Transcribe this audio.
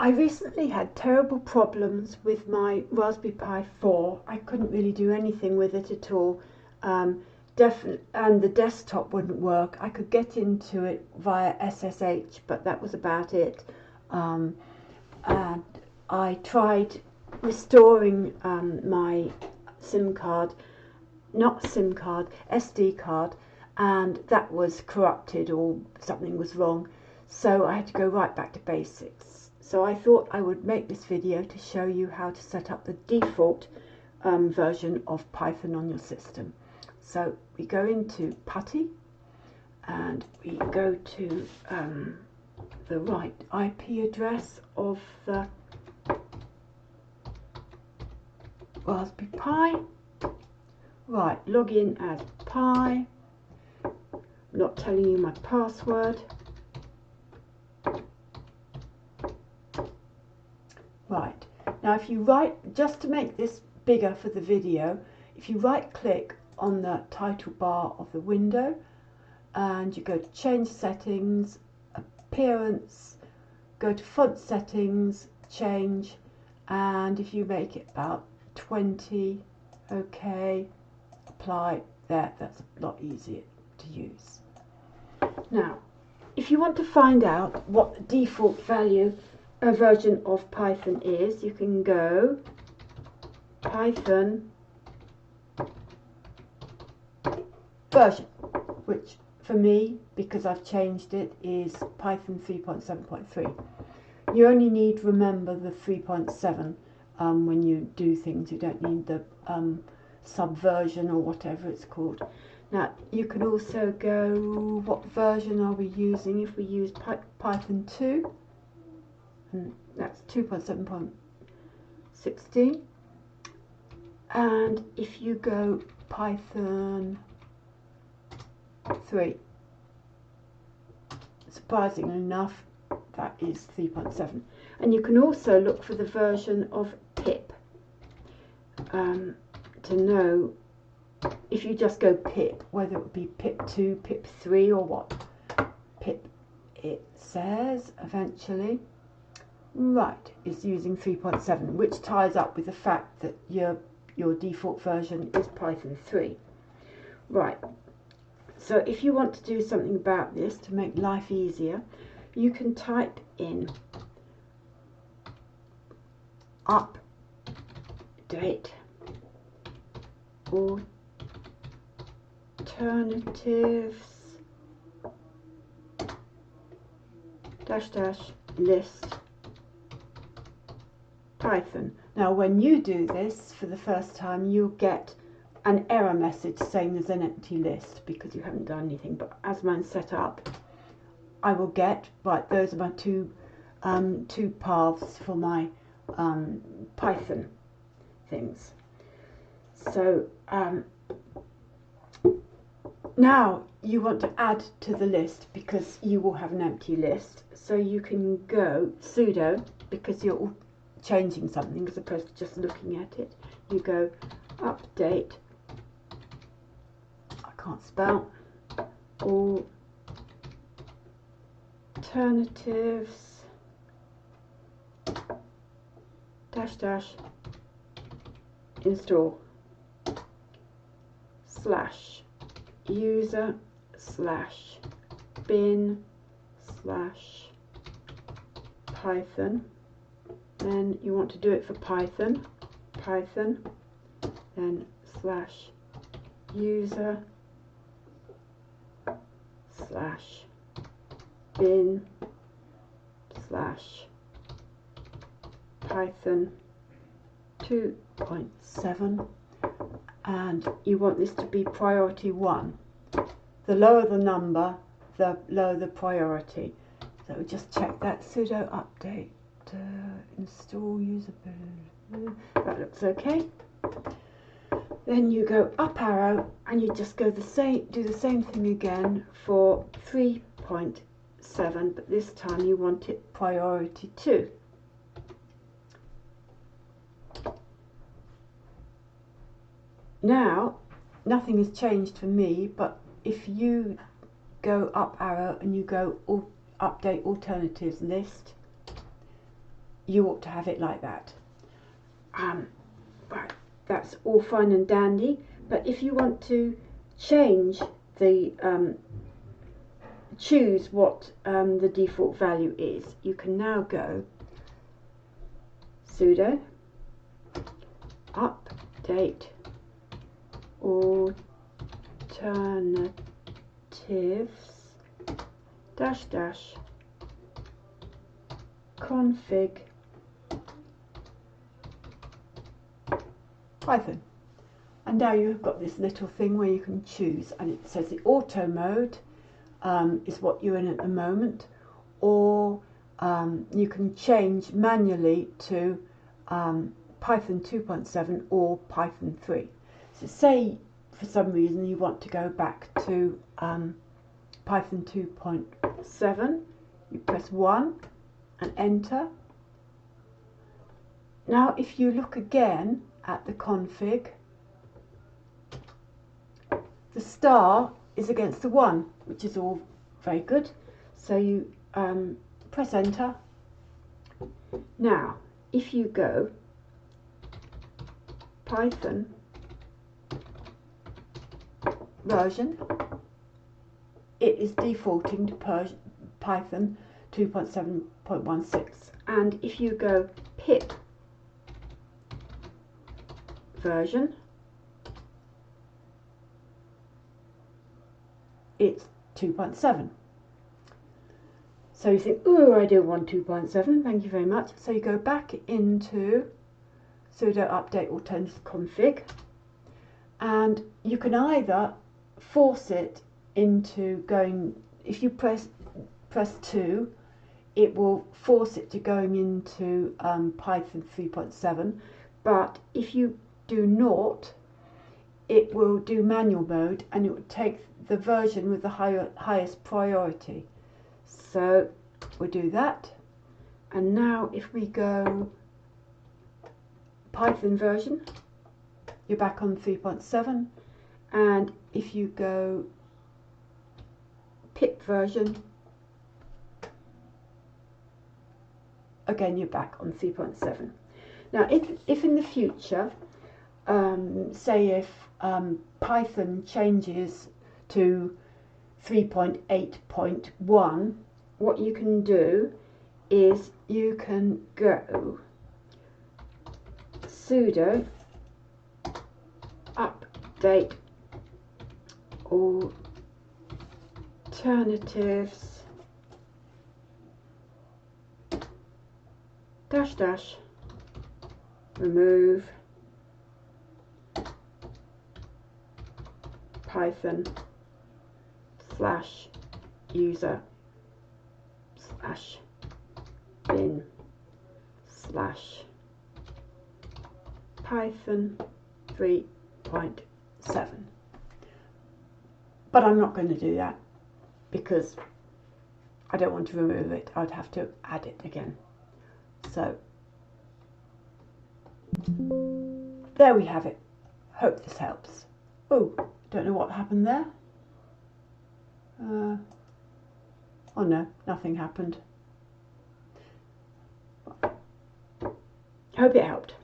I recently had terrible problems with my Raspberry Pi 4. I couldn't really do anything with it at all. And the desktop wouldn't work. I could get into it via SSH, but that was about it. And I tried restoring my SD card, and that was corrupted or something was wrong. So I had to go right back to basics. So I thought I would make this video to show you how to set up the default version of Python on your system. So we go into PuTTY and we go to the right IP address of the Raspberry Pi. Right, log in as Pi. I'm not telling you my password. Right, now if you just to make this bigger for the video, if you right click on the title bar of the window and you go to change settings, appearance, go to font settings, change, and if you make it about 20, okay, apply, there, that's a lot easier to use. Now, if you want to find out what the default version of Python is, you can go Python version, which for me, because I've changed it, is Python 3.7.3. You only need to remember the 3.7 when you do things. You don't need the subversion or whatever it's called. Now you can also go, what version are we using? If we use Python 2, and that's 2.7.16, and if you go Python 3, surprisingly enough, that is 3.7. And you can also look for the version of pip to know, if you just go pip, whether it would be pip 2, pip 3 or what pip it says eventually. Right, it's using 3.7, which ties up with the fact that your default version is Python 3. Right, so if you want to do something about this to make life easier, you can type in update alternatives -- list Python. Now when you do this for the first time, you'll get an error message saying there's an empty list because you haven't done anything, but as mine's set up, I will get, right, those are my two paths for my Python things. So now you want to add to the list because you will have an empty list. So you can go sudo, because you're changing something as opposed to just looking at it. You go update, I can't spell, alternatives -- install /user /bin /python. Then you want to do it for Python, then /user /bin /python 2.7, and you want this to be priority 1. The lower the number, the lower the priority. So just check that, sudo update install user, that looks okay. Then you go up arrow and you just go do the same thing again for 3.7, but this time you want it priority 2. Now nothing has changed for me, but if you go up arrow and you go update alternatives list, you ought to have it like that. Right, that's all fine and dandy, but if you want to change the choose what the default value is, you can now go sudo update alternatives -- config Python. And now you've got this little thing where you can choose, and it says the auto mode is what you're in at the moment, or you can change manually to Python 2.7 or Python 3. So say for some reason you want to go back to Python 2.7, you press 1 and enter. Now if you look again at the config, the star is against the 1, which is all very good. So you press enter. Now if you go Python version, it is defaulting to Python 2.7.16, and if you go pip version, it's 2.7. So you think, oh, I don't want 2.7, thank you very much. So you go back into sudo update alternatives config, and you can either force it into going, if you press 2, it will force it to going into Python 3.7, but if you do not, it will do manual mode and it will take the version with the highest priority. So we'll do that. And now if we go Python version, you're back on 3.7, and if you go pip version, again you're back on 3.7. Now if in the future, say if Python changes to 3.8.1, what you can do is you can go sudo update alternatives -- remove Python /user /bin /Python 3.7. But I'm not going to do that because I don't want to remove it. I'd have to add it again. So there we have it. Hope this helps. Oh, don't know what happened there. Oh no, nothing happened. Hope it helped.